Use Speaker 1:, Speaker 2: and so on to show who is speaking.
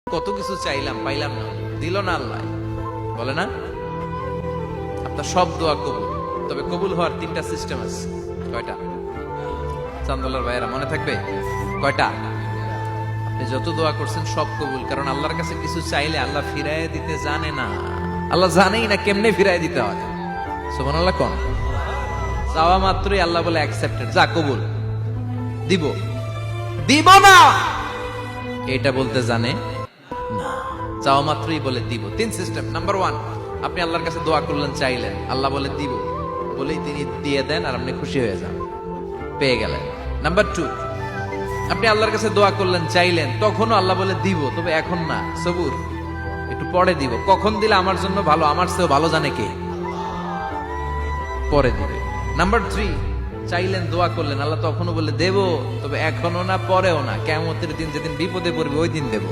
Speaker 1: কত কিছু চাইলাম, পাইলাম না, দিল না আল্লাহ, বলে না? আপনার সব দোয়া কবুল, তবে কবুল হওয়ার তিনটা সিস্টেম আছে। কয়টা? চান্দোলার ভাইয়েরা মনে থাকবে? কয়টা? আপনি যত দোয়া করছেন সব কবুল, কারণ আল্লাহর কাছে কিছু চাইলে আল্লাহ ফিরায় দিতে জানে না। আল্লাহ জানেই না কেমনে ফিরায় দিতে হয়। সুবহানাল্লাহ কোন? চাওয়া মাত্রই আল্লাহ বলে অ্যাকসেপ্টেড, যা কবুল, দিব দিব না এটা বলতে জানে না, চাওয়া মাত্রই বলে দিব। তিন সিস্টেম। নাম্বার ওয়ান, আপনি আল্লাহর কাছে দোয়া করলেন, চাইলেন, আল্লাহ বলে দিব, বলেই তিনি দিয়ে দেন আর আপনি খুশি হয়ে যান, পেয়ে গেলেন। নাম্বার টু, আপনি আল্লাহর কাছে দোয়া করলেন, চাইলেন, তখনও আল্লাহ বলে দিব, তবে এখন না, সবুর, একটু পরে দিব। কখন দিলে আমার জন্য ভালো, আমার চেয়েও ভালো জানে কে, পরে দিবে। নাম্বার থ্রি, চাইলেন, দোয়া করলেন, আল্লাহ তখনও বলে দেব, তবে এখনো না, পরেও না, কিয়ামতের দিন যেদিন বিপদে পড়বে ওই দিন দেব।